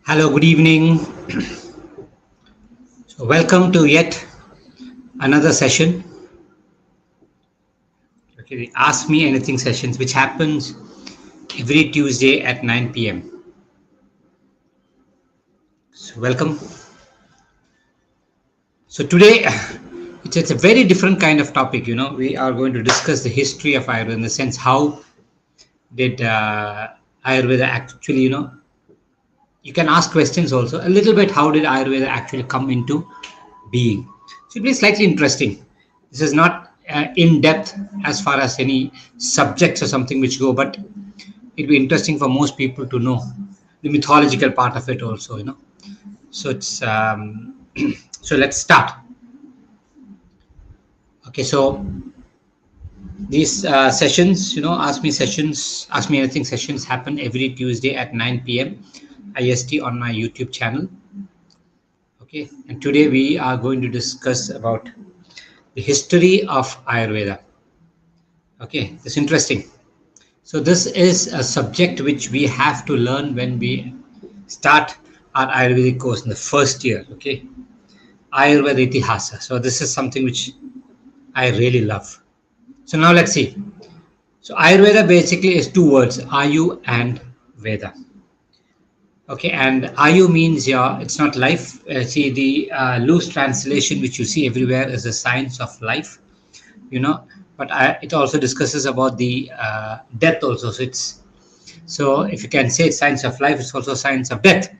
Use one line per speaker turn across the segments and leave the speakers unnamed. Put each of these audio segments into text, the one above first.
Hello, good evening. So, welcome to yet another session. Okay, the Ask Me Anything sessions, which happens every Tuesday at 9 p.m. So, welcome. So, today it's a very different kind of topic. We are going to discuss the history of Ayurveda in the sense how did Ayurveda actually, you can ask questions also a little bit. How did Ayurveda actually come into being? So, it'll be slightly interesting. This is not in depth as far as any subjects or something which go, but it'll be interesting for most people to know the mythological part of it also. So it's so let's start. Okay, so these sessions, ask me anything sessions happen every Tuesday at 9 p.m. IST on my YouTube channel. Okay, and today we are going to discuss about the history of Ayurveda. Okay, it's interesting. So this is a subject which we have to learn when we start our Ayurvedic course in the first year. Okay, Ayurveda Itihasa. So this is something which I really love. So now let's see. So Ayurveda basically is two words, Ayu and Veda. Okay, and Ayu means it's not life. See, the loose translation which you see everywhere is the science of life. But it also discusses about the death also. So if you can say it's science of life, it's also science of death.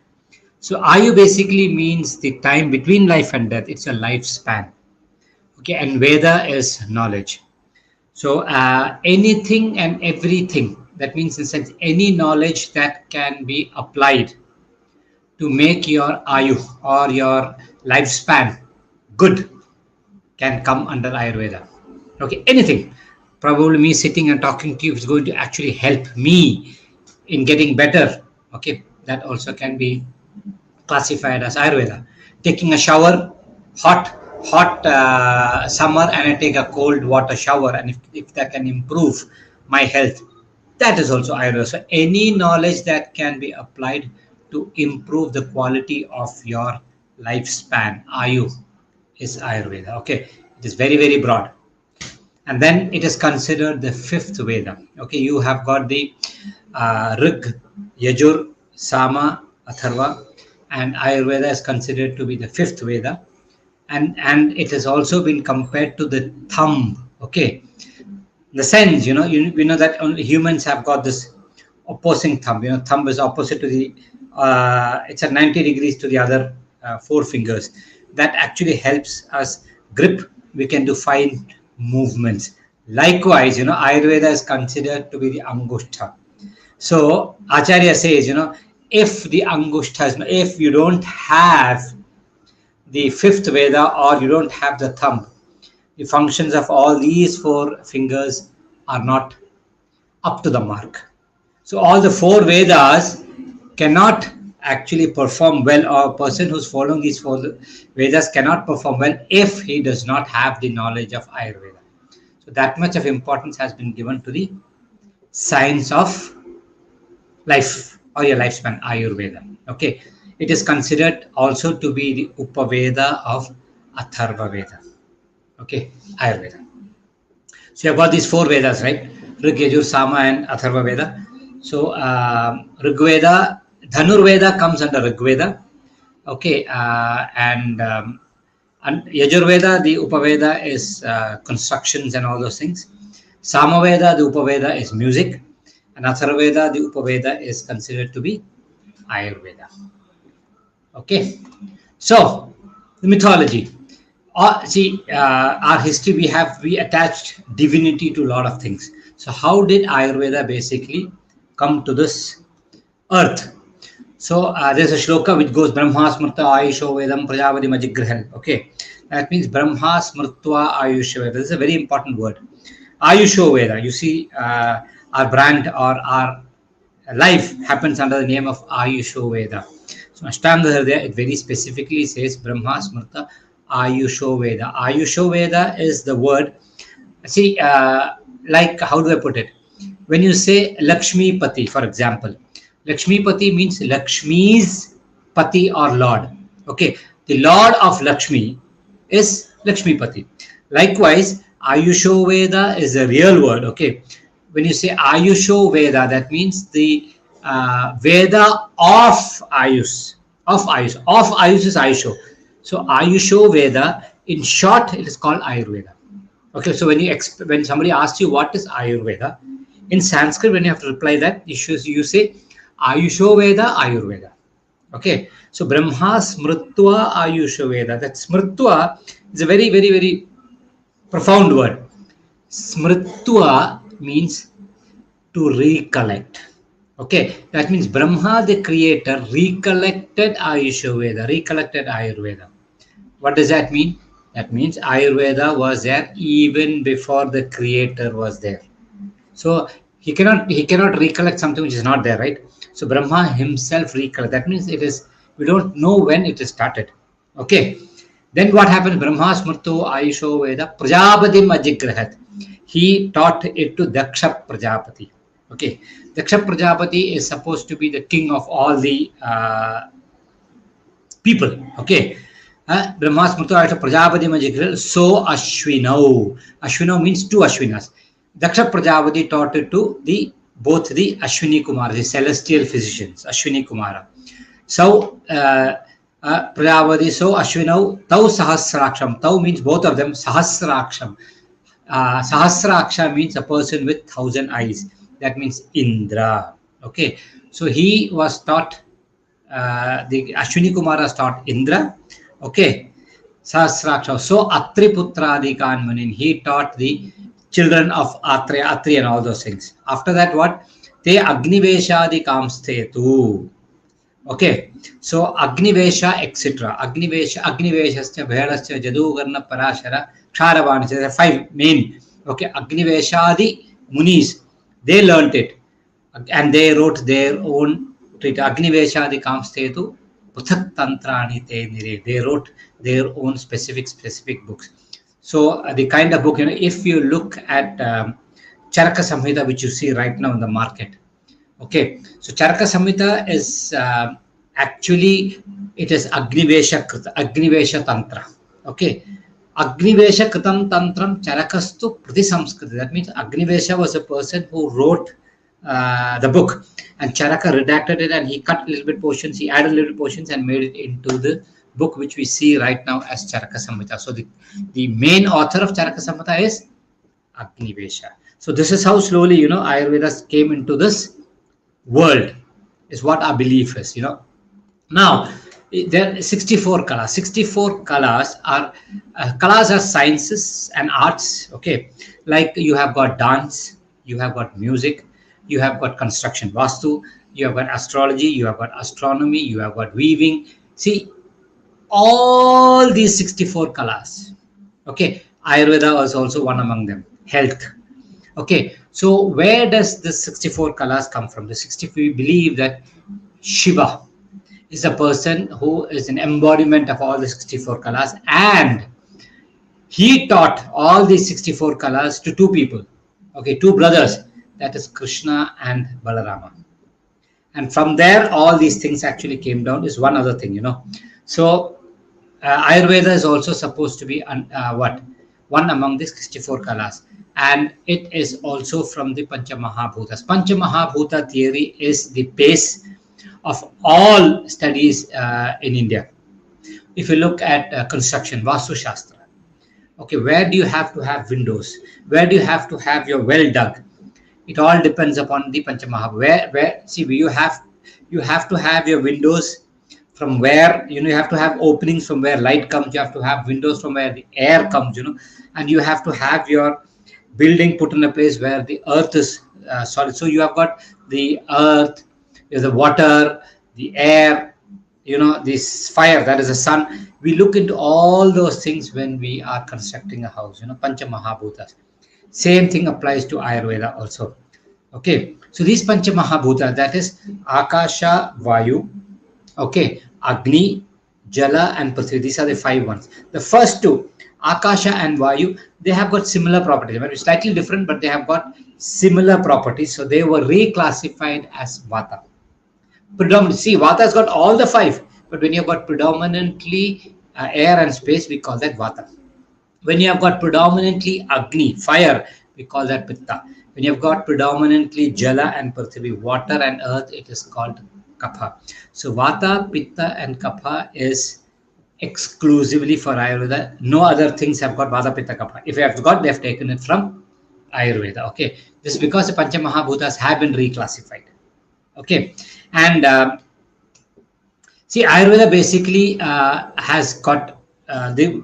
So Ayu basically means the time between life and death. It's a lifespan. Okay, and Veda is knowledge. So anything and everything, that means in a sense any knowledge that can be applied to make your Ayu or your lifespan good can come under Ayurveda. Okay, anything. Probably me sitting and talking to you is going to actually help me in getting better. Okay, that also can be classified as Ayurveda. Taking a shower, hot summer, and I take a cold water shower, and if that can improve my health, that is also Ayurveda. So any knowledge that can be applied to improve the quality of your lifespan, Ayu, is Ayurveda. Okay, it is very, very broad. And then it is considered the fifth Veda. Okay, you have got the Rig, Yajur, Sama, Atharva, and Ayurveda is considered to be the fifth Veda, and it has also been compared to the thumb. Okay, the sense, we know that only humans have got this opposing thumb. Thumb is opposite to the it's at 90 degrees to the other four fingers. That actually helps us grip. We can do fine movements. Likewise, Ayurveda is considered to be the Angushtha. So Acharya says, if the Angushthas, if you don't have the fifth Veda or you don't have the thumb, the functions of all these four fingers are not up to the mark. So all the four Vedas cannot actually perform well, or a person who's following these four Vedas cannot perform well if he does not have the knowledge of Ayurveda. So that much of importance has been given to the science of life or your lifespan, Ayurveda. Okay, it is considered also to be the Upaveda of Atharva Veda. Okay, Ayurveda. So you have got these four Vedas, right? Rig, Yajur, Sama, and Atharva Veda. So Rig Veda, Dhanur Veda comes under Rig Veda. Okay, and Yajur Veda, the Upaveda is constructions and all those things. Sama Veda, the Upaveda is music. And Atharvaveda, the Upaveda, is considered to be Ayurveda. Okay, so the mythology. Our history, we attached divinity to a lot of things. So how did Ayurveda basically come to this earth? So there's a shloka which goes Brahma Smrta Ayusho Vedam Prajavati Majigrahal. Okay, that means Brahma Smrtva Ayusho Veda. This is a very important word. Ayusho Veda. You see, our brand or our life happens under the name of Ayusho Veda. So Ashtanga Hridaya, it very specifically says Brahma Smrta Ayusho Veda. Ayusho Veda is the word. See, like, how do I put it? When you say Lakshmi Pati, for example, Lakshmi Pati means Lakshmi's Pati or Lord. Okay, the Lord of Lakshmi is Lakshmi Pati. Likewise, Ayusho Veda is a real word. Okay, when you say Ayusho Veda, that means the Veda of Ayush. Of Ayush is Ayusho. So Ayusho Veda, in short, it is called Ayurveda. Okay, so when somebody asks you what is Ayurveda, in Sanskrit, when you have to reply that, you say Ayusho Veda, Ayurveda. Okay, so Brahma Smritva Ayusho Veda. That Smritva is a very, very, very profound word. Smritva means to recollect. Okay, that means Brahma, the creator, recollected Ayurveda. What does that mean? That means Ayurveda was there even before the creator was there. So he cannot recollect something which is not there, right? So Brahma himself recollect. That means we don't know when it is started. Okay. Then what happened? Brahma Smrto Ayusho Veda Prajapatim Ajigrahat. He taught it to Daksha Prajapati. Okay. Daksha Prajapati is supposed to be the king of all the people. Okay. Brahma Smrto Ayusho Prajapatim Ajigrahat. So Ashwinau. Ashwinau means two Ashwinas. Daksha Prajapati taught it to both the Ashwini Kumara, the celestial physicians, Ashwini Kumara. So Prajapati, so Ashwinau, Tau Sahasraksham. Tau means both of them, Sahasraksham. Sahasraksha means a person with 1,000 eyes. That means Indra. Okay, so he was taught, the Ashwini Kumara taught Indra. Okay, Sahasraksha. So Atri Putradikan Munin, he taught the children of Atri and all those things. After that, what? Te Agniveshadi Kamstetu. Okay, so Agnivesha, etc. Agniveshascha, Bhedascha, Jadugarna, Parashara, Ksharavani. There are 5 main. Okay, Agniveshadi Munis, they learnt it and they wrote their own treatise. Agniveshadi Kamstetu, Puthak Tantrani Te Nire. They wrote their own specific books. So the kind of book, if you look at Charaka Samhita, which you see right now in the market. Okay, so Charaka Samhita is actually, it is Agnivesha Tantra. Okay, Agnivesha Kritam Tantram Charakastu Prati Samskriti. That means Agnivesha was a person who wrote the book, and Charaka redacted it, and he cut a little bit portions, he added little portions and made it into the book which we see right now as Charaka Samhita. So the main author of Charaka Samhita is Agnivesha. So this is how slowly, Ayurveda came into this world, is what our belief is, Now, there are 64 kalas. 64 kalas are sciences and arts. Okay, like you have got dance, you have got music, you have got construction, vastu, you have got astrology, you have got astronomy, you have got weaving. See, all these 64 kalas. Okay, Ayurveda was also one among them. Health. Okay, so where does the 64 kalas come from? The 64, we believe that Shiva is a person who is an embodiment of all the 64 kalas, and he taught all these 64 kalas to 2 people. Okay, 2 brothers. That is Krishna and Balarama. And from there, all these things actually came down. Is one other thing, So Ayurveda is also supposed to be one among the 64 kalas, and it is also from the Panchamahabhutas. Panchamahabhuta theory is the base of all studies in India. If you look at construction, Vastu Shastra, okay, where do you have to have windows? Where do you have to have your well dug? It all depends upon the Panchamahabhuta. Where see, you have to have your windows from where, you have to have openings from where light comes, you have to have windows from where the air comes, and you have to have your building put in a place where the earth is solid. So you have got the earth, the water, the air, this fire, that is the sun. We look into all those things when we are constructing a house, Pancha Mahabhutas. Same thing applies to Ayurveda also. Okay, so these Pancha Mahabhuta, that is Akasha, Vayu, okay, Agni, Jala and Prithvi. These are the 5 ones. The first 2, Akasha and Vayu, they have got similar properties. Maybe slightly different, but they have got similar properties. So they were reclassified as Vata. Predominantly, see, Vata has got all the five, but when you've got predominantly air and space, we call that Vata. When you have got predominantly Agni, fire, we call that Pitta. When you have got predominantly Jala and Prithvi, water and earth, it is called Kapha. So Vata, Pitta, and Kapha is exclusively for Ayurveda. No other things have got Vata, Pitta, Kapha. If you have got, they have taken it from Ayurveda. Okay, this is because the Pancha Mahabhutas have been reclassified. Okay, and see, Ayurveda basically has got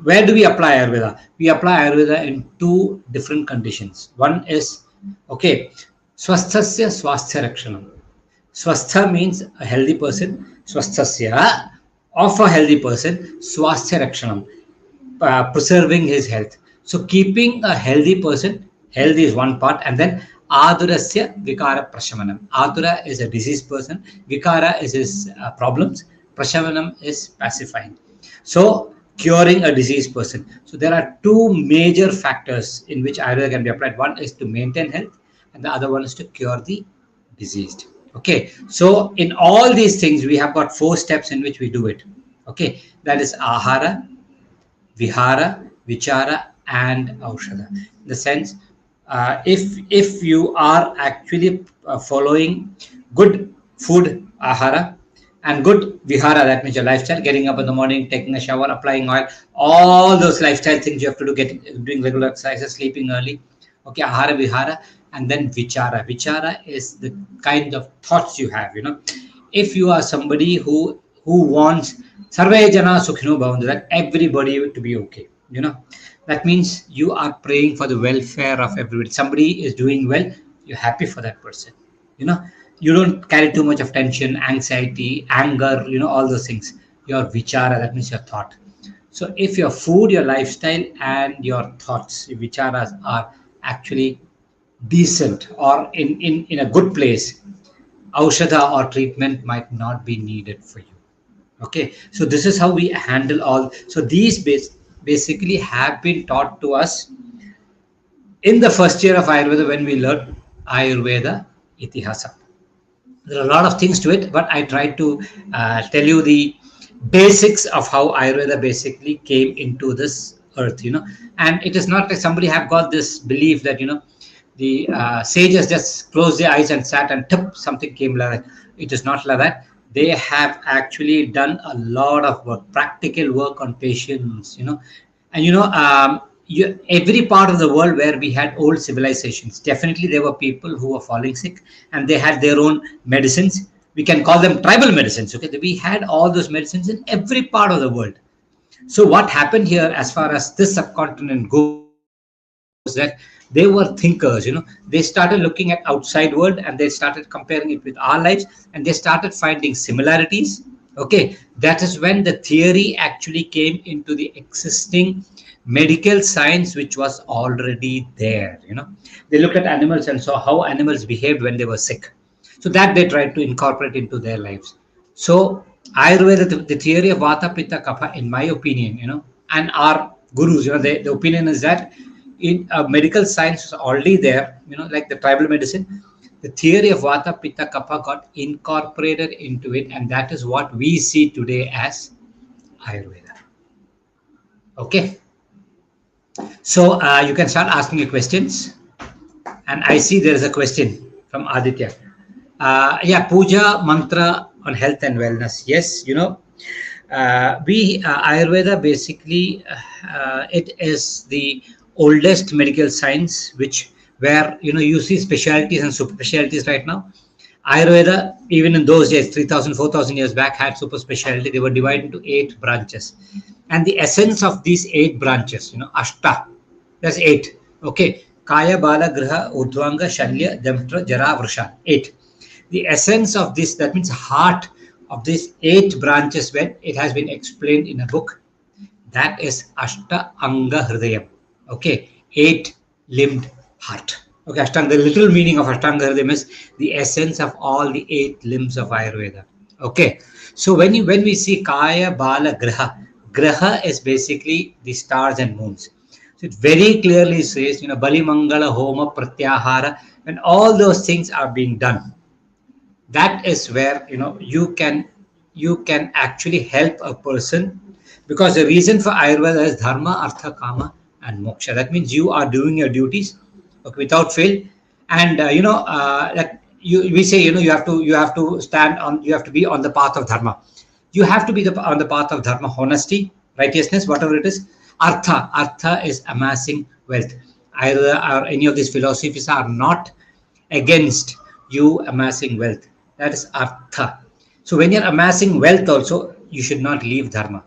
where do we apply Ayurveda? We apply Ayurveda in two different conditions. One is, okay, swasthasya swasthya rakshanam. Swastha means a healthy person. Swasthasya, of a healthy person. Swasthya rakshanam, preserving his health. So keeping a healthy person, health is one part, and then Adurasya Vikara Prashamanam. Adura is a diseased person, Vikara is his problems, Prashamanam is pacifying. So curing a diseased person. So there are two major factors in which Ayurveda can be applied. One is to maintain health, and the other one is to cure the diseased. Okay, so in all these things, we have got 4 steps in which we do it. Okay, that is Ahara, Vihara, Vichara, and Aushadha. In the sense, if you are actually following good food, Ahara, and good Vihara, that means your lifestyle, getting up in the morning, taking a shower, applying oil, all those lifestyle things you have to do, doing regular exercises, sleeping early. Okay, Ahara, Vihara, and then Vichara. Vichara is the kind of thoughts you have, If you are somebody who wants Sarve Jana Sukhino Bhavantu, that everybody to be okay, that means you are praying for the welfare of everybody. Somebody is doing well, you're happy for that person. You don't carry too much of tension, anxiety, anger, all those things. Your vichara, that means your thought. So if your food, your lifestyle, and your thoughts, your vicharas are actually decent or in a good place, aushadha or treatment might not be needed for you. Okay, so this is how we handle all. So these basically have been taught to us in the first year of Ayurveda when we learn Ayurveda Itihasa. There are a lot of things to it, but I tried to tell you the basics of how Ayurveda basically came into this earth, and it is not like somebody have got this belief that, the sages just closed their eyes and sat and tip, something came like that. It is not like that. They have actually done a lot of work, practical work on patients, and every part of the world where we had old civilizations, definitely there were people who were falling sick and they had their own medicines. We can call them tribal medicines. Okay, we had all those medicines in every part of the world. So what happened here, as far as this subcontinent goes, that they were thinkers. They started looking at outside world and they started comparing it with our lives, and they started finding similarities. Okay, that is when the theory actually came into the existing medical science, which was already there. They looked at animals and saw how animals behaved when they were sick, so that they tried to incorporate into their lives. So Ayurveda, the theory of Vata, Pitta, Kapha, in my opinion, and our gurus, the opinion is that in medical science was already there, like the tribal medicine. The theory of Vata, Pitta, Kapha got incorporated into it, and that is what we see today as Ayurveda. Okay, so you can start asking your questions, and I see there is a question from Aditya. Yeah, puja mantra on health and wellness. Yes, we Ayurveda basically it is the oldest medical science, where you see specialties and super specialties right now. Ayurveda, even in those days, 3,000, 4,000 years back, had super specialty. They were divided into 8 branches, and the essence of these 8 branches, Ashta, that's 8. Okay, Kaya, Bala, Griha, Udvanga, Shalya, Damtra, Jara, Vrusha, 8. The essence of this, that means heart of these 8 branches, when it has been explained in a book, that is Ashta Anga Hridayam. Okay, 8-limbed heart. Okay, Ashtanga, the literal meaning of Ashtanga Hridayam is the essence of all the 8 limbs of Ayurveda. Okay, so when we see Kaya, Bala, Griha, Graha is basically the stars and moons. So it very clearly says, Bali Mangala Homa Pratyahara, when all those things are being done, that is where you can actually help a person, because the reason for Ayurveda is dharma, artha, kama, and moksha. That means you are doing your duties, okay, without fail. And that we say, you have to stand on, you have to be on the path of dharma. You have to be on the path of dharma, honesty, righteousness, whatever it is. Artha is amassing wealth. Either or any of these philosophies are not against you amassing wealth. That is artha. So when you're amassing wealth, also you should not leave dharma.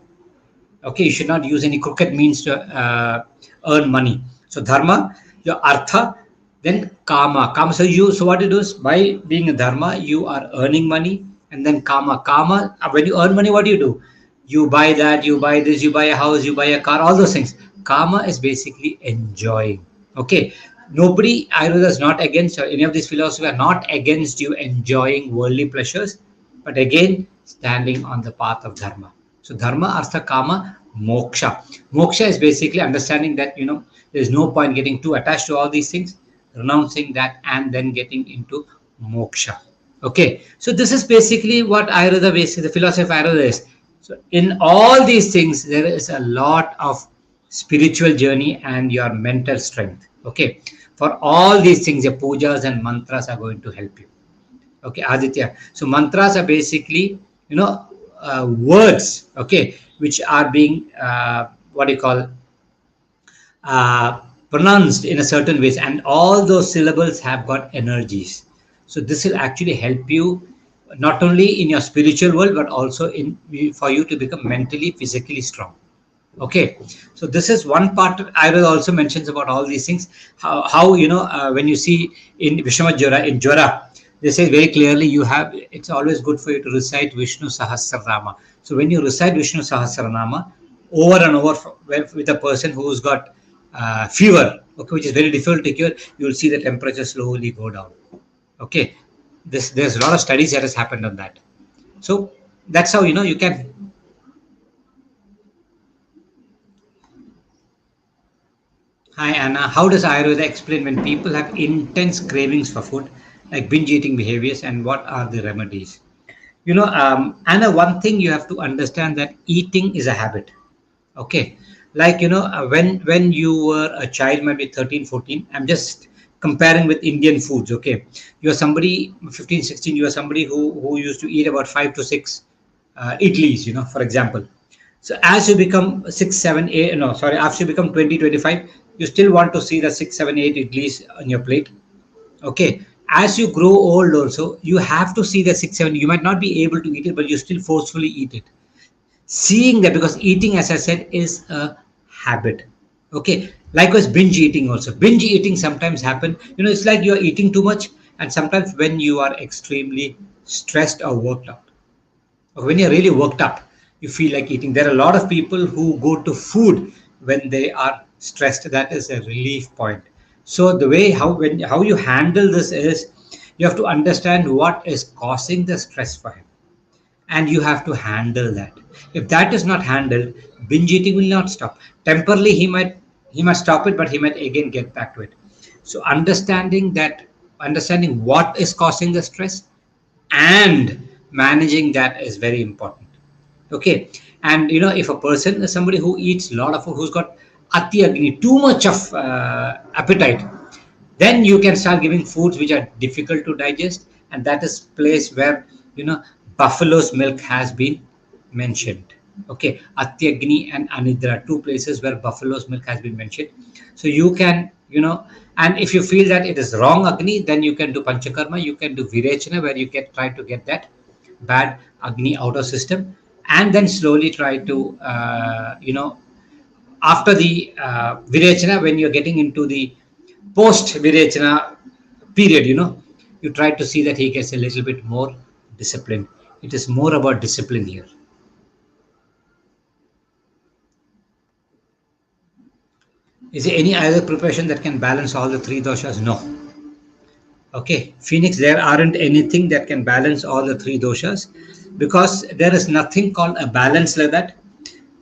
Okay, you should not use any crooked means to earn money. So dharma, your artha, then kama. So what you do is, by being a dharma, you are earning money. And then kama, when you earn money, what do? You buy that, you buy this, you buy a house, you buy a car, all those things. Kama is basically enjoying. Okay, nobody, Ayurveda is not against, or any of these philosophies are not against you enjoying worldly pleasures, but again, standing on the path of dharma. So dharma, artha, kama, moksha. Moksha is basically understanding that there's no point getting too attached to all these things, renouncing that, and then getting into moksha. Okay, so this is basically what Ayurveda, basically the philosophy of Ayurveda is. So in all these things, there is a lot of spiritual journey and your mental strength. Okay, for all these things, your pujas and mantras are going to help you. Okay, Aditya. So mantras are basically, words, okay, which are being, what do you call, pronounced in a certain ways, and all those syllables have got energies. So this will actually help you not only in your spiritual world, but also in for you to become mentally, physically strong. Okay, so this is one part. Ayurveda also mentions about all these things. How when you see in Vishama Jwara, in Jwara, they say very clearly, it's always good for you to recite Vishnu Sahasranama. So when you recite Vishnu Sahasranama over and over with a person who's got fever, okay, which is very difficult to cure, you will see the temperature slowly go down. Okay, there's a lot of studies that has happened on that. So that's how you can. Hi Anna, how does Ayurveda explain when people have intense cravings for food, like binge eating behaviors, and what are the remedies? Anna, one thing you have to understand, that eating is a habit. Okay, like when you were a child, maybe 13, 14, I'm just comparing with Indian foods. Okay, you're somebody 15, 16, you are somebody who used to eat about 5 to 6 idlis, for example. So as you become 6, 7, 8, no, sorry, after you become 20, 25, you still want to see the 6, 7, 8 idlis on your plate. Okay, as you grow old also, you have to see the 6, 7. You might not be able to eat it, but you still forcefully eat it. Seeing that, because eating, as I said, is a habit. Okay, likewise binge eating also. Binge eating sometimes happen, it's like you're eating too much, and sometimes when you are extremely stressed or worked out, or when you're really worked up, you feel like eating. There are a lot of people who go to food when they are stressed. That is a relief point. So the way how you handle this is, you have to understand what is causing the stress for him, and you have to handle that. If that is not handled, binge eating will not stop. Temporarily he might stop it, but he might again get back to it. So understanding what is causing the stress and managing that is very important. Okay, and if a person is somebody who eats a lot of food, who's got ati agni, too much of appetite, then you can start giving foods which are difficult to digest, and that is place where buffalo's milk has been mentioned. Okay, Atyagni and Anidra, two places where buffalo's milk has been mentioned. So you can, and if you feel that it is wrong Agni, then you can do Panchakarma, you can do Virechana, where you can try to get that bad Agni out of system, and then slowly try to, after the Virechana, when you're getting into the post Virechana period, you try to see that he gets a little bit more discipline. It is more about discipline here. Is there any other preparation that can balance all the three doshas? No. Okay, Phoenix, there aren't anything that can balance all the three doshas, because there is nothing called a balance like that.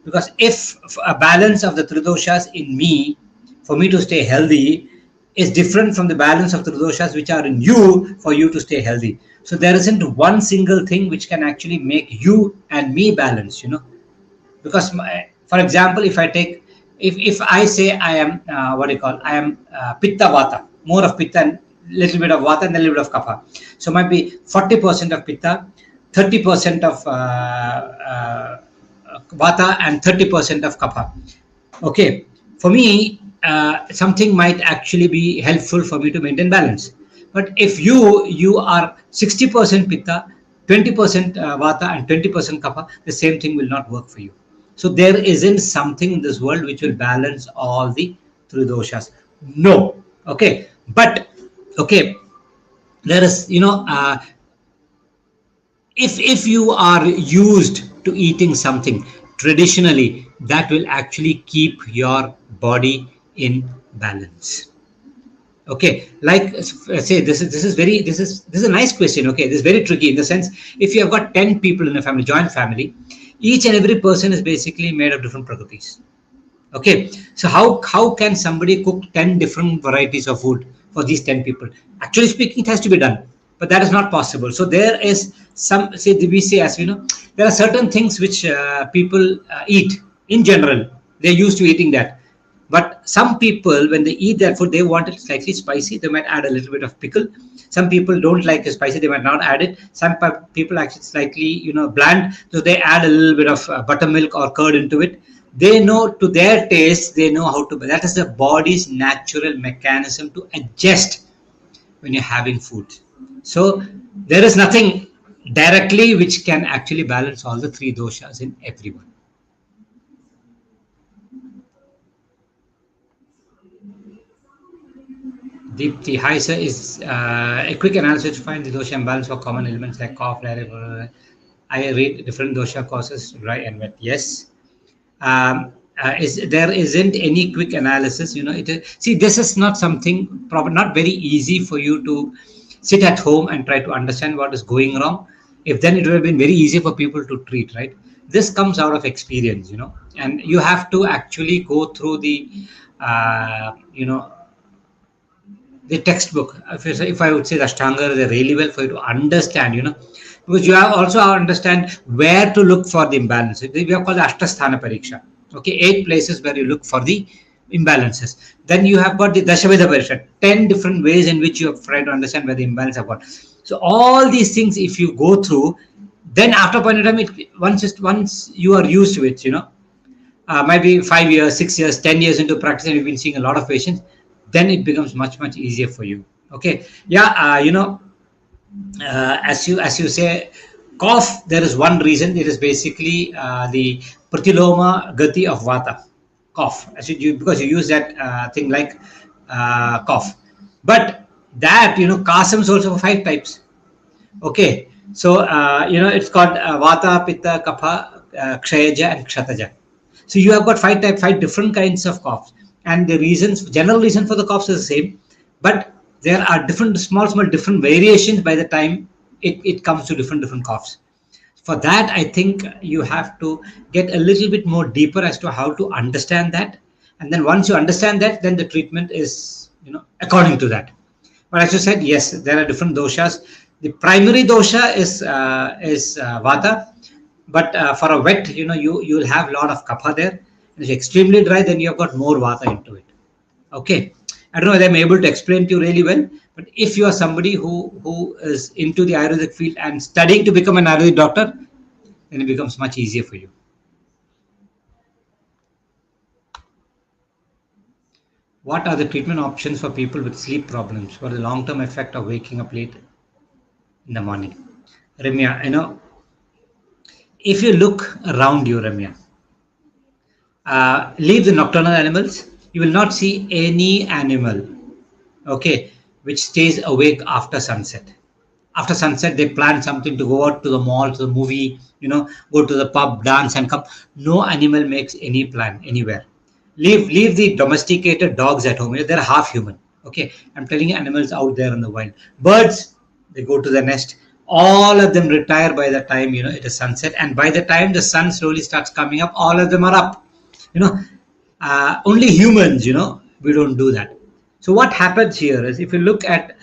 Because if a balance of the tridoshas in me, for me to stay healthy, is different from the balance of tridoshas which are in you for you to stay healthy. So there isn't one single thing which can actually make you and me balance, because for example, if I take, if I say I am what do you call, I am pitta vata, more of pitta and little bit of vata and a little bit of kapha. So might be 40% of pitta, 30% of vata, and 30% of kapha. Okay, for me, something might actually be helpful for me to maintain balance. But if you are 60% pitta, 20% vata, and 20% kapha, the same thing will not work for you. So there isn't something in this world which will balance all the three doshas. No. Okay, but okay, there is, if you are used to eating something traditionally, that will actually keep your body in balance. Okay, like say, this is a nice question. Okay, this is very tricky in the sense, if you have got 10 people in a family, joint family, each and every person is basically made of different prakritis. Okay, so how can somebody cook 10 different varieties of food for these 10 people? Actually speaking, it has to be done, but that is not possible. So there is some, say, we say, as you know, there are certain things which people eat in general. They're used to eating that. But some people, when they eat that food, they want it slightly spicy. They might add a little bit of pickle. Some people don't like it spicy. They might not add it. Some people actually slightly, bland. So they add a little bit of buttermilk or curd into it. They know, to their taste, they know how to. That is the body's natural mechanism to adjust when you're having food. So there is nothing directly which can actually balance all the three doshas in everyone. Deepti, hi sir, is a quick analysis to find the dosha imbalance for common elements like cough, diarrhea. I read different dosha causes dry and wet. Yes. There isn't any quick analysis. See, this is not something, not very easy for you to sit at home and try to understand what is going wrong. If then, it would have been very easy for people to treat, right? This comes out of experience, and you have to actually go through the textbook. If I would say the Ashtanga, they're really well for you to understand, because you have also understand where to look for the imbalance. We have called the Ashtasthana Pariksha. Okay, 8 places where you look for the imbalances. Then you have got the Dashaveda Pariksha, 10 different ways in which you have tried to understand where the imbalance have got. So all these things, if you go through, then after a point in time, once you are used to it, might be 5 years, 6 years, 10 years into practice, and you've been seeing a lot of patients, then it becomes much, much easier for you. Okay, yeah, as you say, cough, there is one reason. It is basically the pratiloma gati of vata, cough, because you use that thing like cough. But that, kasam is also 5 types. Okay, so it's called vata, pitta, kapha, kshayaja, and kshataja. So you have got 5 different kinds of coughs, and the general reason for the coughs is the same, but there are different small different variations by the time it comes to different coughs. For that, I think you have to get a little bit more deeper as to how to understand that, and then once you understand that, then the treatment is according to that. But as you said, yes, there are different doshas. The primary dosha is vata, but for a wet, you'll have a lot of kapha there. And if it's extremely dry, then you've got more vata into it. Okay, I don't know whether I'm able to explain to you really well, but if you are somebody who is into the Ayurvedic field and studying to become an Ayurvedic doctor, then it becomes much easier for you. What are the treatment options for people with sleep problems? What is the long-term effect of waking up late in the morning? Ramya, if you look around you, Ramya, leave the nocturnal animals, you will not see any animal, okay, which stays awake after sunset. After sunset, they plan something to go out to the mall, to the movie, go to the pub, dance, and come. No animal makes any plan anywhere. Leave the domesticated dogs at home. They're half human. Okay, I'm telling you, animals out there in the wild. Birds, they go to the nest. all of them retire by the time it is sunset, and by the time the sun slowly starts coming up, all of them are up. you know Only humans, we don't do that. So what happens here is, if you look at,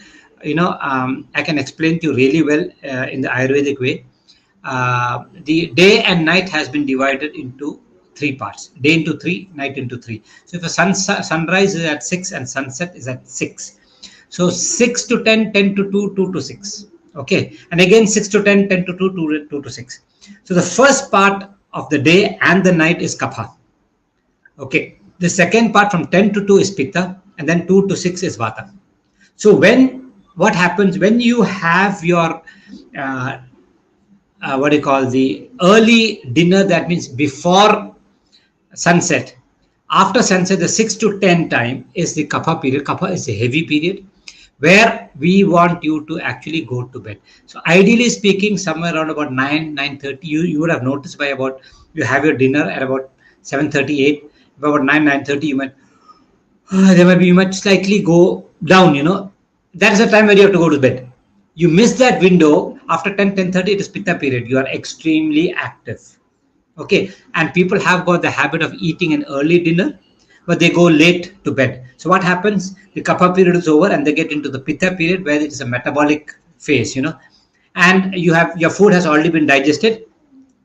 I can explain to you really well in the Ayurvedic way. The day and night has been divided into three parts: day into three, night into three. So if a sunrise is at 6 and sunset is at 6, so 6 to 10, 10 to 2, 2 to 6. Okay. And again 6 to 10, 10 to 2, 2 to 6. So the first part of the day and the night is kapha. Okay. The second part from 10 to 2 is pitta, and then 2 to 6 is vata. So what happens when you have your what do you call, the early dinner, that means before sunset. After sunset, the 6 to 10 time is the kapha period. Kapha is a heavy period where we want you to actually go to bed. So ideally speaking, somewhere around about 9, 9:30, you would have noticed by about, you have your dinner at about 7:38, about 9, 9:30, you might slightly go down, that is the time where you have to go to bed. You miss that window after 10, 10:30, it is pitta period. You are extremely active. Okay. And people have got the habit of eating an early dinner, but they go late to bed. So what happens? The kapha period is over and they get into the pitta period, where it is a metabolic phase, and your food has already been digested,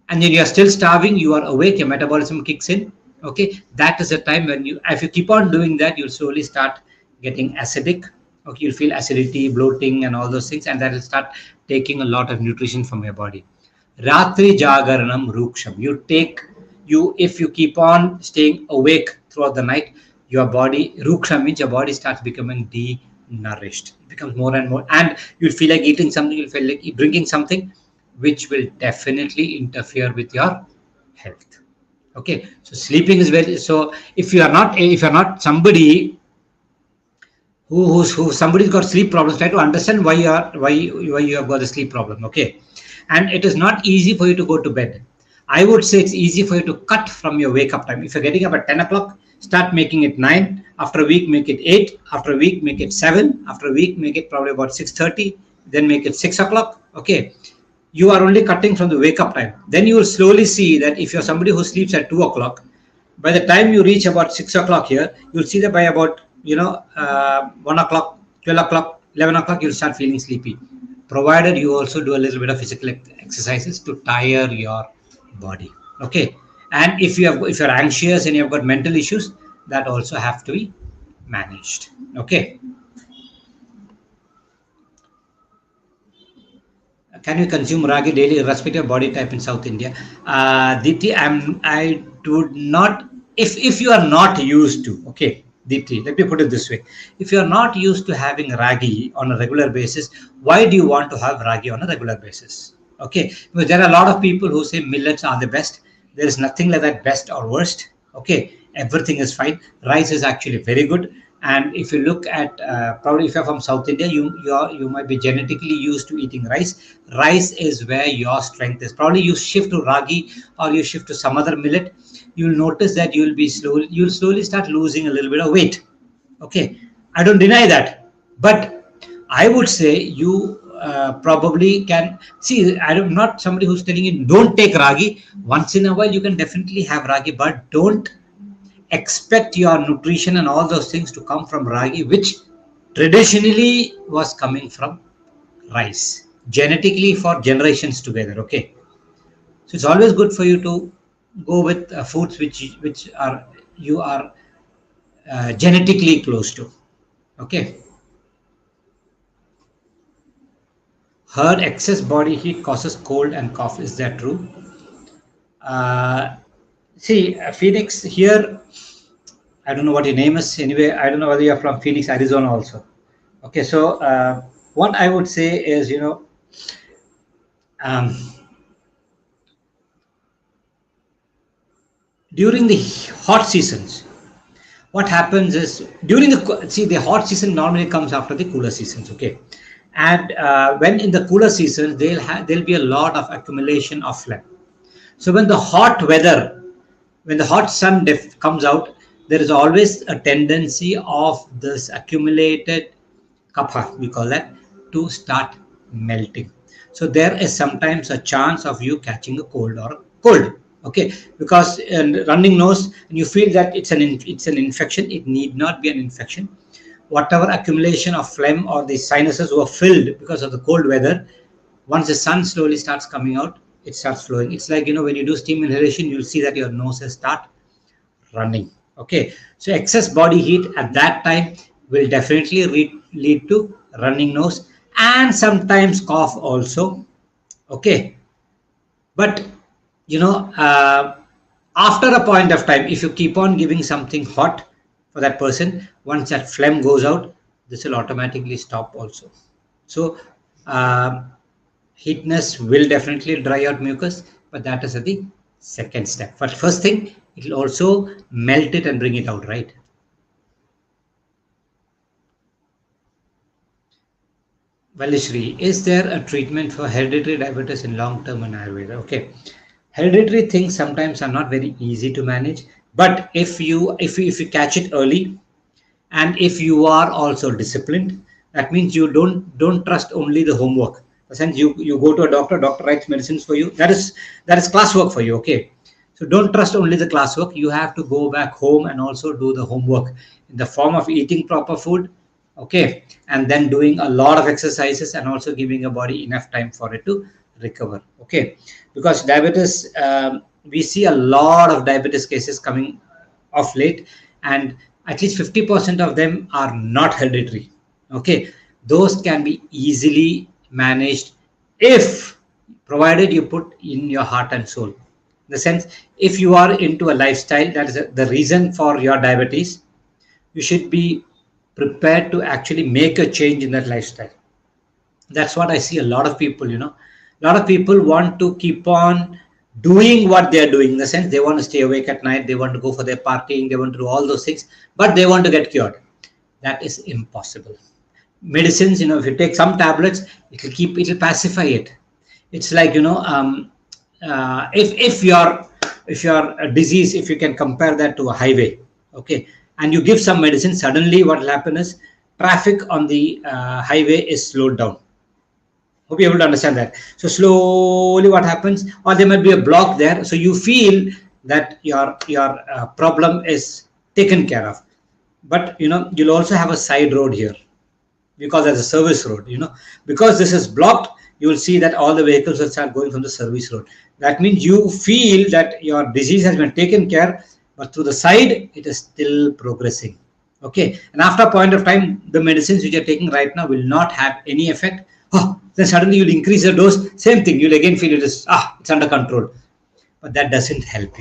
and then you are still starving, you are awake, your metabolism kicks in. Okay. That is the time when if you keep on doing that, you'll slowly start getting acidic. Okay. You'll feel acidity, bloating, and all those things, and that will start taking a lot of nutrition from your body. Ratri jagaranam ruksham. If you keep on staying awake throughout the night, your body, ruksham means your body starts becoming denourished. It becomes more and more, and you'll feel like eating something, you'll feel like drinking something, which will definitely interfere with your health. Okay. So sleeping is very, so if you're not somebody who somebody's got sleep problems, try to understand why you have got a sleep problem. Okay. And it is not easy for you to go to bed. I would say it's easy for you to cut from your wake up time. If you're getting up at 10 o'clock, start making it 9. After a week, make it 8. After a week, make it 7. After a week, make it probably about 6:30. Then make it 6 o'clock. Okay. You are only cutting from the wake up time. Then you will slowly see that if you're somebody who sleeps at 2 o'clock, by the time you reach about 6 o'clock here, you'll see that by about 1 o'clock, 12 o'clock, 11 o'clock, you'll start feeling sleepy, provided you also do a little bit of physical exercises to tire your body. Okay. And if you're anxious and you've got mental issues, that also have to be managed. Okay. Can you consume ragi daily irrespective of body type in South India? Diti, I would not, if you are not used to, okay, Diti, let me put it this way. If you are not used to having ragi on a regular basis, why do you want to have ragi on a regular basis? Okay. Because there are a lot of people who say millets are the best. There is nothing like that best or worst. Okay. Everything is fine. Rice is actually very good. And if you look at, probably if you're from South India, you might be genetically used to eating rice. Rice is where your strength is. Probably you shift to ragi or you shift to some other millet, you'll notice that you'll slowly start losing a little bit of weight. Okay. I don't deny that, but I would say you probably can see. I'm not somebody who's telling you don't take ragi. Once in a while, you can definitely have ragi, but don't expect your nutrition and all those things to come from ragi, which traditionally was coming from rice, genetically for generations together. Okay. So it's always good for you to go with foods which are you are genetically close to. Okay. Heard excess body heat causes cold and cough. Is that true? Uh, See, Phoenix here, I don't know what your name is. Anyway, I don't know whether you're from Phoenix, Arizona also. Okay, so what I would say is, um, during the hot seasons, what happens is the hot season normally comes after the cooler seasons. Okay. And when in the cooler seasons, there'll be a lot of accumulation of phlegm. So when the hot sun comes out, there is always a tendency of this accumulated kapha, we call that, to start melting. So there is sometimes a chance of you catching a cold or a cold. Okay, because running nose, and you feel that it's an infection. It need not be an infection. Whatever accumulation of phlegm or the sinuses were filled because of the cold weather, once the sun slowly starts coming out, it starts flowing. It's like, when you do steam inhalation, you'll see that your noses start running. Okay, so excess body heat at that time will definitely lead to running nose and sometimes cough also. Okay, but you know uh, after a point of time, if you keep on giving something hot for that person, once that phlegm goes out, this will automatically stop also. So uh, heatness will definitely dry out mucus, but that is at the second step. But first thing, it will also melt it and bring it out, right? Valishri, is there a treatment for hereditary diabetes in long term in Ayurveda? Okay, hereditary things sometimes are not very easy to manage, but if you catch it early, and if you are also disciplined, that means you don't trust only the homework. The sense you go to a doctor writes medicines for you. That is classwork for you. Okay, so don't trust only the classwork. You have to go back home and also do the homework in the form of eating proper food. Okay, and then doing a lot of exercises and also giving your body enough time for it to recover. Okay, because diabetes, we see a lot of diabetes cases coming of late, and at least 50% of them are not hereditary. Okay, those can be easily managed if provided you put in your heart and soul. In the sense, if you are into a lifestyle that is the reason for your diabetes, you should be prepared to actually make a change in that lifestyle. That's what I see a lot of people. A lot of people want to keep on doing what they are doing, in the sense they want to stay awake at night, they want to go for their partying, they want to do all those things, but they want to get cured. That is impossible. Medicines, if you take some tablets, it will pacify it. It's like, if your disease, if you can compare that to a highway, okay, and you give some medicine, suddenly what will happen is traffic on the highway is slowed down. Hope you're able to understand that. So slowly what happens, or there might be a block there, so you feel that your problem is taken care of, but you'll also have a side road here, because there's a service road. Because this is blocked, you will see that all the vehicles will start going from the service road. That means you feel that your disease has been taken care, but through the side it is still progressing. Okay, and after a point of time, the medicines which you're taking right now will not have any effect. Then suddenly you'll increase the dose, same thing, you'll again feel it's under control. But that doesn't help.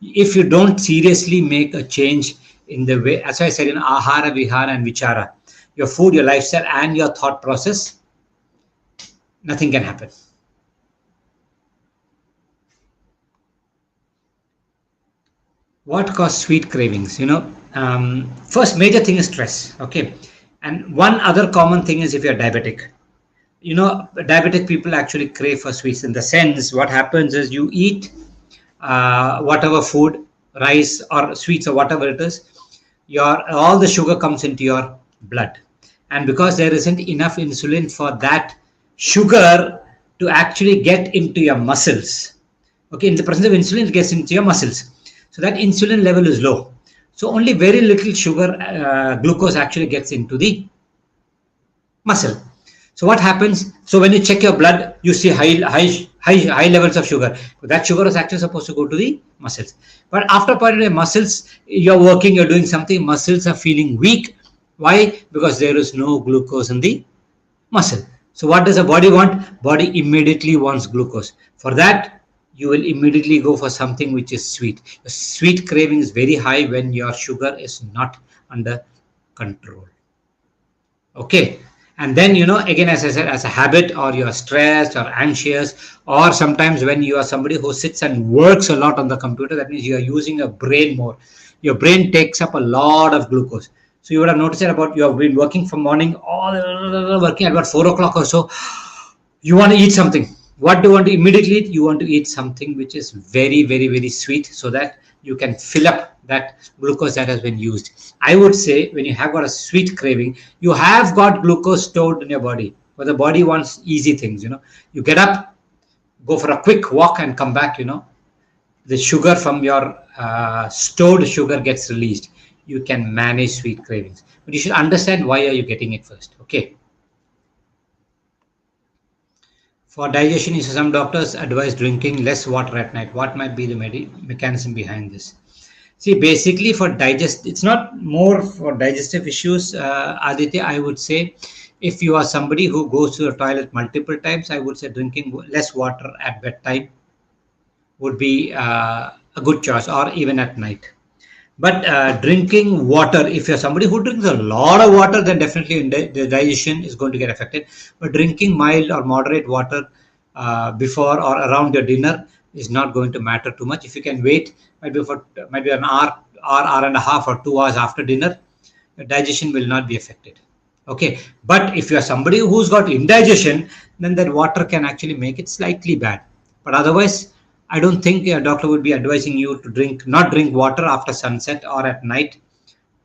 If you don't seriously make a change in the way, as I said, in ahara, vihara and vichara, your food, your lifestyle and your thought process, nothing can happen. What causes sweet cravings? First major thing is stress. Okay, and one other common thing is if you're diabetic. Diabetic people actually crave for sweets. In the sense, what happens is you eat whatever food, rice or sweets or whatever it is, all the sugar comes into your blood, and because there isn't enough insulin for that sugar to actually get into your muscles. Okay, in the presence of insulin, it gets into your muscles, so that insulin level is low, so only very little sugar, glucose actually gets into the muscle. So what happens? So when you check your blood, you see high levels of sugar. That sugar is actually supposed to go to the muscles. But after part of the muscles, you're working, you're doing something, muscles are feeling weak. Why? Because there is no glucose in the muscle. So what does the body want? Body immediately wants glucose. For that, you will immediately go for something which is sweet. The sweet craving is very high when your sugar is not under control. Okay. And then, again, as I said, as a habit, or you're stressed or anxious, or sometimes when you are somebody who sits and works a lot on the computer, that means you are using your brain more. Your brain takes up a lot of glucose. So you would have noticed that you have been working from morning, all working at about 4 o'clock or so. You want to eat something. What do you want to immediately eat? You want to eat something which is very, very, very sweet, so that you can fill up that glucose that has been used. I would say when you have got a sweet craving, you have got glucose stored in your body. but the body wants easy things. You get up, go for a quick walk and come back. The sugar from your stored sugar gets released. You can manage sweet cravings, but you should understand why are you getting it first. Okay. For digestion, some doctors advise drinking less water at night. What might be the mechanism behind this? See, basically for it's not more for digestive issues, Aditya. I would say if you are somebody who goes to the toilet multiple times, I would say drinking less water at bedtime would be a good choice, or even at night. But drinking water, if you're somebody who drinks a lot of water, then definitely the digestion is going to get affected. But drinking mild or moderate water before or around your dinner is not going to matter too much. If you can wait, maybe an hour and a half, or 2 hours after dinner, the digestion will not be affected. Okay, but if you are somebody who's got indigestion, then that water can actually make it slightly bad. But otherwise, I don't think a doctor would be advising you to not drink water after sunset or at night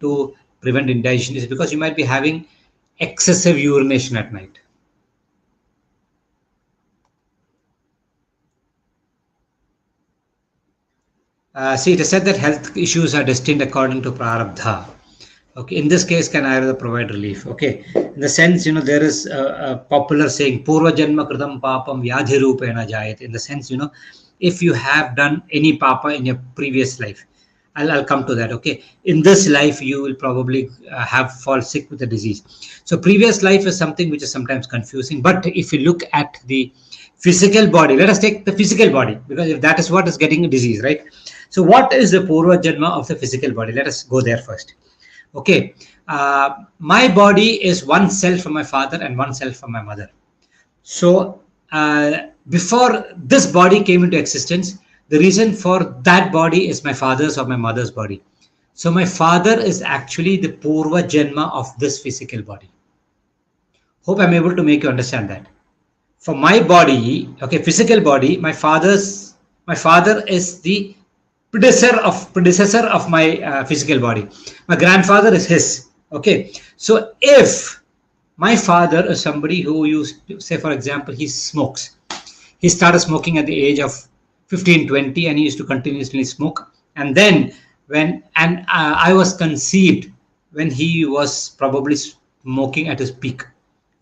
to prevent indigestion. Is because you might be having excessive urination at night. See, it is said that health issues are destined according to prarabdha. Okay, in this case, can Ayurveda provide relief? Okay, in the sense, there is a popular saying, Purva Janma Kritam Papam Vyadhi Rupena Jayat. In the sense, if you have done any papa in your previous life, I'll come to that. Okay, in this life, you will probably fall sick with a disease. So, previous life is something which is sometimes confusing. But if you look at the physical body, let us take the physical body, because if that is what is getting a disease, right? So, what is the Purva Janma of the physical body? Let us go there first. Okay, my body is one cell from my father and one cell from my mother. So before this body came into existence, the reason for that body is my father's or my mother's body. So my father is actually the Purva Janma of this physical body. Hope I'm able to make you understand that. For my body, okay, physical body, my father is the predecessor of my physical body. My grandfather is his. Okay, so if my father is somebody who used to, say for example, he smokes. He started smoking at the age of 15, 20, and he used to continuously smoke. And then I was conceived when he was probably smoking at his peak.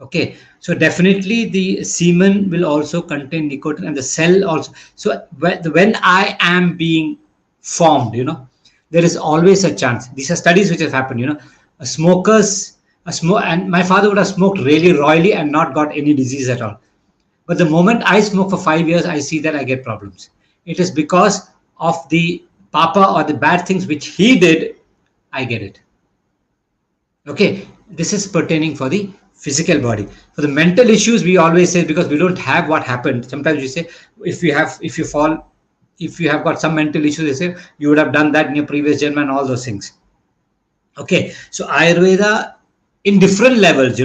Okay, so definitely the semen will also contain nicotine, and the cell also. So when I am being formed, there is always a chance. These are studies which have happened. And my father would have smoked really royally and not got any disease at all. But the moment I smoke for 5 years, I see that I get problems. It is because of the papa or the bad things which he did, I get it. Okay, this is pertaining for the physical body. For the mental issues, we always say, because we don't have what happened. Sometimes we say, if you have got some mental issues, they say you would have done that in your previous Janma and all those things. Okay, so Ayurveda in different levels,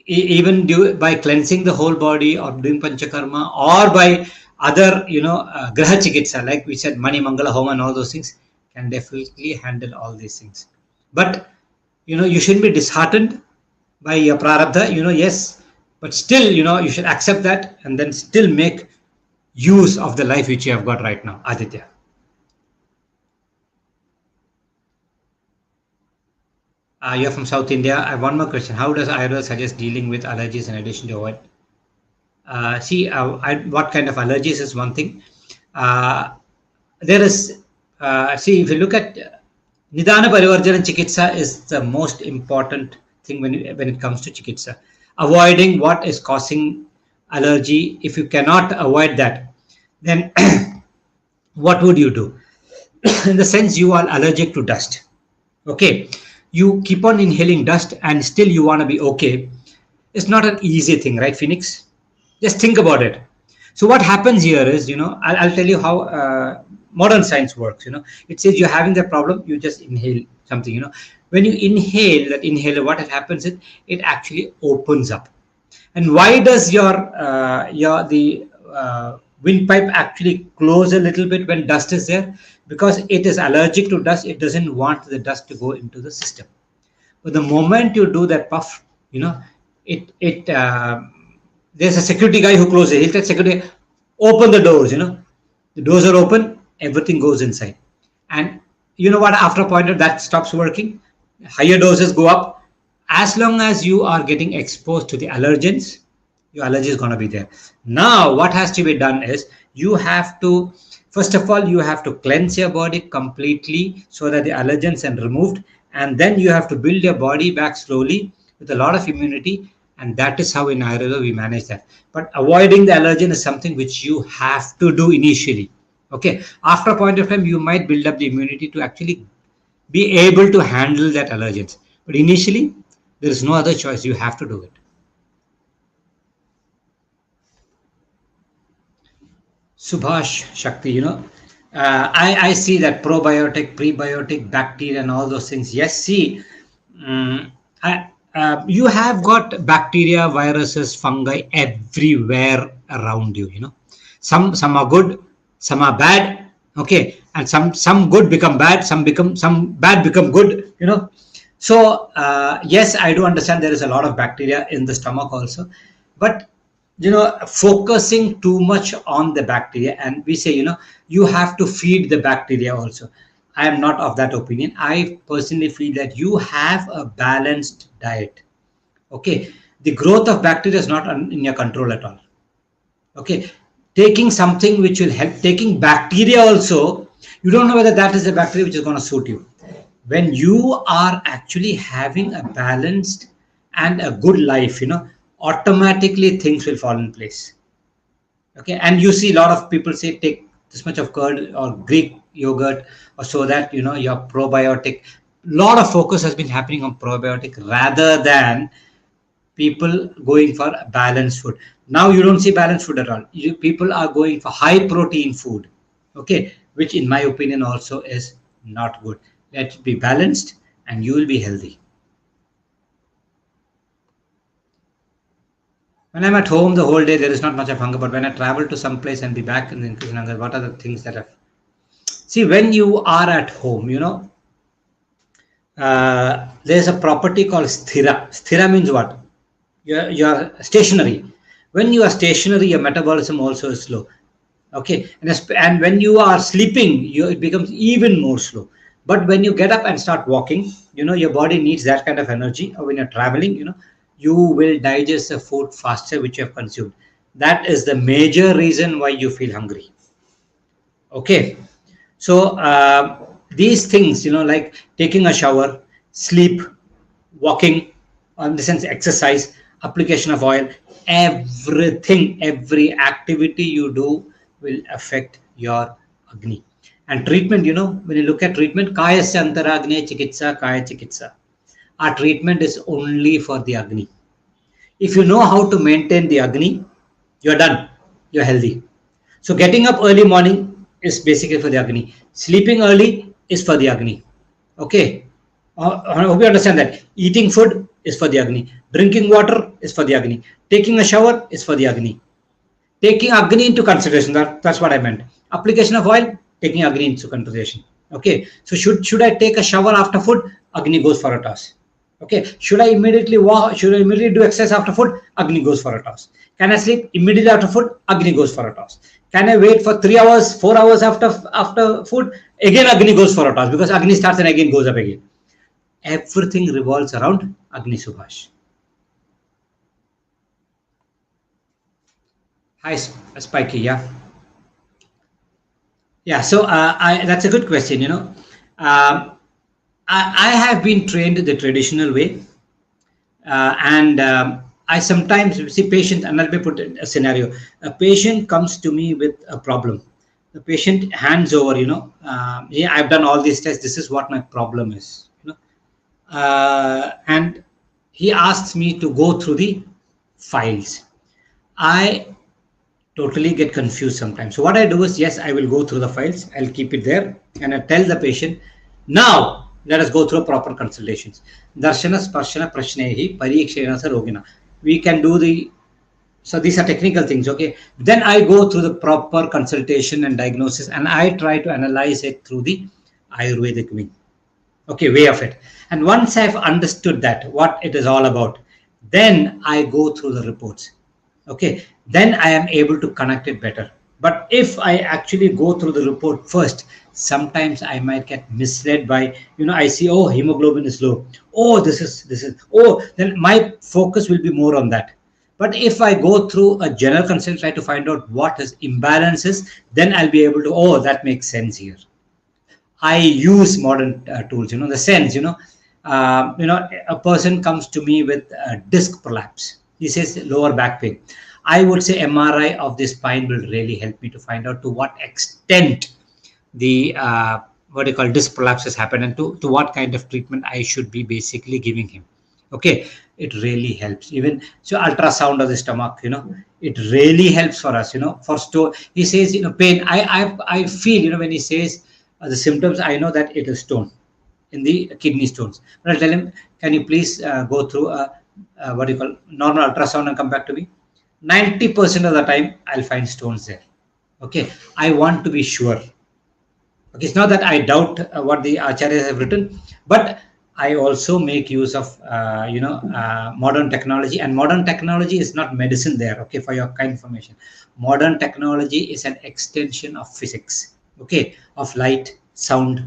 even by cleansing the whole body or doing panchakarma, or by other, graha chikitsa, like we said, Mani Mangala Homa and all those things, can definitely handle all these things. But, you shouldn't be disheartened by your prarabdha, yes, but still, you should accept that and then still make use of the life which you have got right now, Aditya. You're from South India. I have one more question. How does Ayurveda suggest dealing with allergies in addition to avoid? What kind of allergies is one thing. There is, if you look at Nidana Parivarjana Chikitsa is the most important thing when it comes to Chikitsa. Avoiding what is causing allergy. If you cannot avoid that, then what would you do? In the sense, you are allergic to dust. Okay, you keep on inhaling dust and still you want to be okay. It's not an easy thing, right, Phoenix? Just think about it. So what happens here is, I'll tell you how modern science works. It says you're having that problem, you just inhale something. When you inhale that inhaler, what happens is it actually opens up. And why does the windpipe actually close a little bit when dust is there? Because it is allergic to dust. It doesn't want the dust to go into the system. But the moment you do that puff, it there's a security guy who closes it. He'll tell security, open the doors. The doors are open, everything goes inside. And you know what? After a point of that stops working, higher doses go up. As long as you are getting exposed to the allergens, your allergy is going to be there. Now, what has to be done is you have to, first of all, you have to cleanse your body completely so that the allergens are removed. And then you have to build your body back slowly with a lot of immunity. And that is how in Ayurveda we manage that. But avoiding the allergen is something which you have to do initially. Okay. After a point of time, you might build up the immunity to actually be able to handle that allergens. But initially, there is no other choice. You have to do it. Subhash Shakti, I see that probiotic, prebiotic, bacteria, and all those things. Yes, see, you have got bacteria, viruses, fungi everywhere around you. Some are good, some are bad. Okay, and some good become bad, some bad become good. So yes, I do understand there is a lot of bacteria in the stomach also, but focusing too much on the bacteria, and we say you have to feed the bacteria also. I am not of that opinion. I personally feel that you have a balanced diet. Okay, the growth of bacteria is not in your control at all. Okay, taking something which will help, taking bacteria also, you don't know whether that is the bacteria which is going to suit you. When you are actually having a balanced and a good life, automatically things will fall in place. Okay, and you see a lot of people say take this much of curd or Greek yogurt, or so that your probiotic. Lot of focus has been happening on probiotic rather than people going for balanced food. Now you don't see balanced food at all. People are going for high protein food, okay, which in my opinion also is not good. Let it be balanced and you will be healthy. When I'm at home the whole day, there is not much of hunger, but when I travel to some place and be back in the increase in hunger, what are the things that have... See, when you are at home, there's a property called sthira. Sthira means what? You're stationary. When you are stationary, your metabolism also is slow. Okay, and when you are sleeping, it becomes even more slow. But when you get up and start walking, your body needs that kind of energy. Or when you're traveling, you will digest the food faster which you have consumed. That is the major reason why you feel hungry. Okay, so these things, like taking a shower, sleep, walking, in the sense exercise, application of oil, everything, every activity you do will affect your Agni. And treatment, when you look at treatment, Kayasya Antaragne Chikitsa, Kaya Chikitsa. Our treatment is only for the Agni. If you know how to maintain the Agni, you're done. You're healthy. So getting up early morning is basically for the Agni. Sleeping early is for the Agni. Okay. I hope you understand that. Eating food is for the Agni. Drinking water is for the Agni. Taking a shower is for the Agni. Taking Agni into consideration. That's what I meant. Application of oil, taking Agni into consideration. Okay. So should I take a shower after food? Agni goes for a toss. Okay. Should I immediately walk? Should I immediately do exercise after food? Agni goes for a toss. Can I sleep immediately after food? Agni goes for a toss. Can I wait for 3 hours, 4 hours after food? Again, Agni goes for a toss, because Agni starts and again goes up again. Everything revolves around Agni. Subhash. Hi, Spiky. Yeah. So that's a good question. I have been trained the traditional way, and I sometimes see patients, and let me put a scenario. A patient comes to me with a problem. The patient hands over, yeah, I've done all these tests. This is what my problem is, and he asks me to go through the files. I totally get confused sometimes. So what I do is, yes, I will go through the files. I'll keep it there, and I tell the patient, now let us go through proper consultations. Darshana Sparshana Prashnehi Parikshena Rogina. We can do so these are technical things, okay? Then I go through the proper consultation and diagnosis, and I try to analyze it through the Ayurvedic way of it. And once I've understood that, what it is all about, then I go through the reports. Okay, then I am able to connect it better. But if I actually go through the report first, sometimes I might get misled by, I see, oh, hemoglobin is low, oh, this is, oh, then my focus will be more on that. But if I go through a general consult, try to find out what is imbalances, then I'll be able to, oh, that makes sense here. I use modern tools, the sense, a person comes to me with disc prolapse. He says lower back pain. I would say MRI of the spine will really help me to find out to what extent the what do you call disc prolapse has happened, and to what kind of treatment I should be basically giving him. Okay, it really helps. Even so, ultrasound of the stomach, it really helps for us. For stone, he says, pain. I feel, when he says the symptoms, I know that it is stone in the kidney stones. But I'll tell him, can you please go through a what do you call normal ultrasound and come back to me? 90% of the time, I'll find stones there. Okay, I want to be sure. Okay, it's not that I doubt what the acharyas have written, but I also make use of modern technology, and modern technology is not medicine there. Okay, for your kind information, modern technology is an extension of physics. Okay, of light, sound.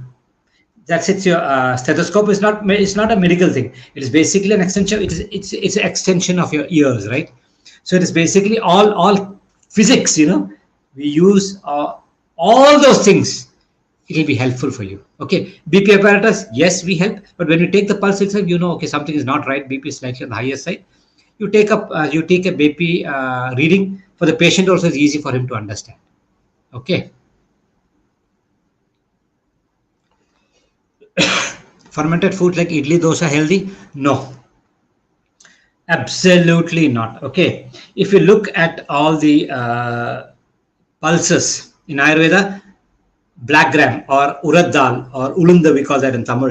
That's it. Your stethoscope is not, it's not a medical thing. It is basically an extension. It's an extension of your ears, right? So it is basically all physics. We use all those things. It will be helpful for you. Okay, BP apparatus, yes, we help, but when you take the pulse itself, okay, something is not right. BP is slightly on the higher side. You take a BP reading. For the patient also, it's easy for him to understand. Okay. Fermented foods like idli, dosa healthy? No, absolutely not. Okay, if you look at all the pulses in Ayurveda, black gram or urad dal or ulunda, we call that in Tamil,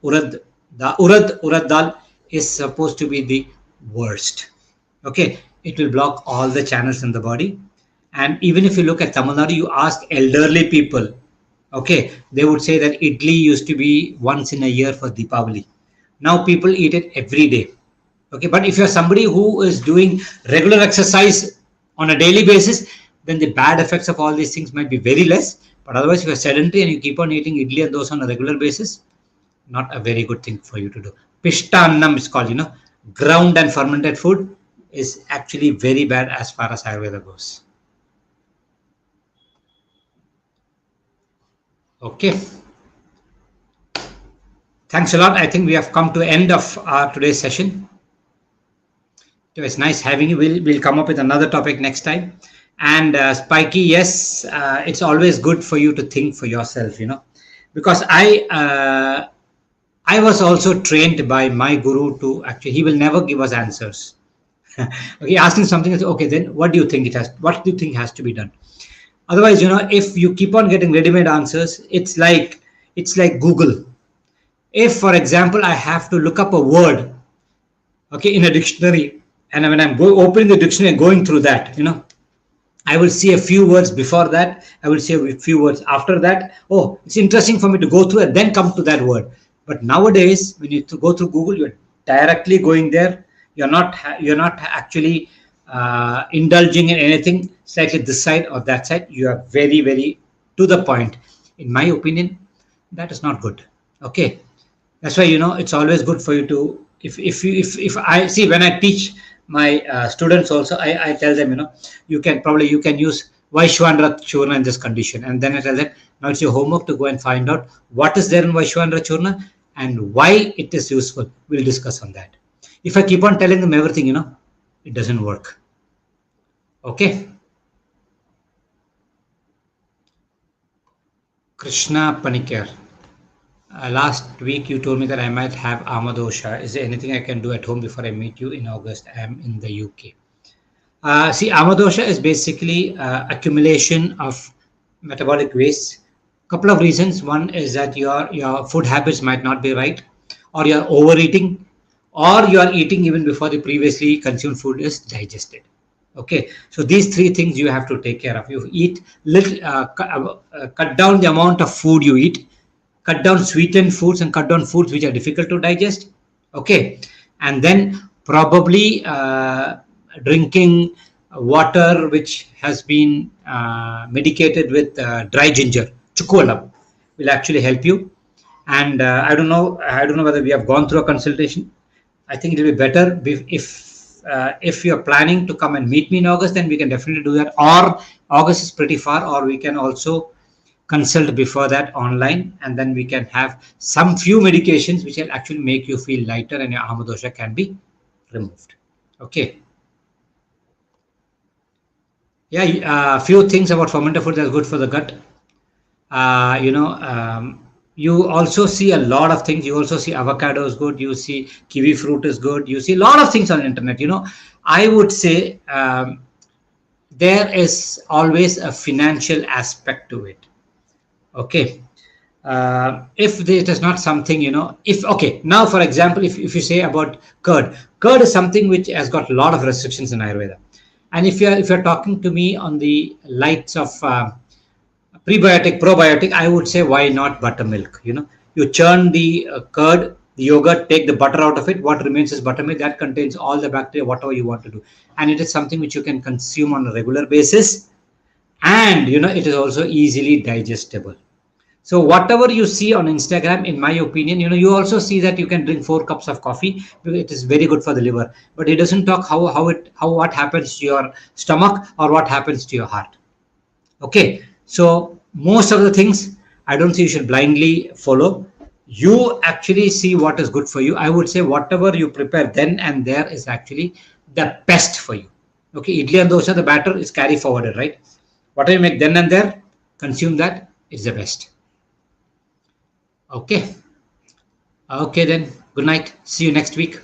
urad dal is supposed to be the worst. Okay, it will block all the channels in the body. And even if you look at Tamil Nadu, you ask elderly people, okay, they would say that idli used to be once in a year for Deepavali. Now people eat it every day. Okay, but if you're somebody who is doing regular exercise on a daily basis, then the bad effects of all these things might be very less. But otherwise, if you're sedentary and you keep on eating idli and dosa on a regular basis, not a very good thing for you to do. Pishtannam is called, ground and fermented food is actually very bad as far as Ayurveda goes. Okay. Thanks a lot. I think we have come to the end of our today's session. It was nice having you. We'll come up with another topic next time. And Spiky, yes, it's always good for you to think for yourself, because I was also trained by my guru to actually, he will never give us answers. Okay, asking something, okay, then what do you think has to be done? Otherwise, if you keep on getting ready-made answers, it's like Google. If, for example, I have to look up a word, okay, in a dictionary, and when I'm opening the dictionary and going through that, I will see a few words before that. I will see a few words after that. Oh, it's interesting for me to go through and then come to that word. But nowadays, when you go through Google, you're directly going there. You're not actually indulging in anything slightly this side or that side. You are very, very to the point. In my opinion, that is not good. Okay, that's why it's always good for you to if I see when I teach my students also, I tell them, you can use Vaishwanra Churna in this condition, and then I tell them, now it's your homework to go and find out what is there in Vaishwanra Churna and why it is useful. We'll discuss on that. If I keep on telling them everything, it doesn't work. Okay. Krishna Panikar. Last week you told me that I might have Amadosha. Is there anything I can do at home before I meet you in August? I am in the UK. See, Amadosha is basically accumulation of metabolic waste. Couple of reasons. One is that your food habits might not be right, or you're overeating, or you are eating even before the previously consumed food is digested. Okay, so these three things you have to take care of. You eat cut down the amount of food you eat, cut down sweetened foods, and cut down foods which are difficult to digest. Okay, and then probably drinking water which has been medicated with dry ginger, chukualam, will actually help you. And I don't know whether we have gone through a consultation. I think it will be better if you're planning to come and meet me in August, then we can definitely do that. Or August is pretty far, or we can also consult before that online, and then we can have some few medications which will actually make you feel lighter, and your amadosha can be removed. Okay. Yeah, a few things about fermented food that's good for the gut. uh, you know um, you also see a lot of things. You also see avocado is good, you see kiwi fruit is good, you see a lot of things on the internet. I would say there is always a financial aspect to it. Okay. If it is not something, if okay, now for example, if you say about curd is something which has got a lot of restrictions in Ayurveda. And if you're talking to me on the lights of prebiotic probiotic, I would say why not buttermilk. You churn the curd, the yogurt, take the butter out of it. What remains is buttermilk that contains all the bacteria, whatever you want to do. And it is something which you can consume on a regular basis. And it is also easily digestible. So whatever you see on Instagram, in my opinion, you also see that you can drink 4 cups of coffee. It is very good for the liver, but it doesn't talk how what happens to your stomach or what happens to your heart. Okay, so most of the things I don't see you should blindly follow. You actually see what is good for you. I would say whatever you prepare then and there is actually the best for you. Okay, idli and dosa, the batter is carry forwarded, right? Whatever you make then and there, consume that is the best. Okay. Okay then. Good night. See you next week.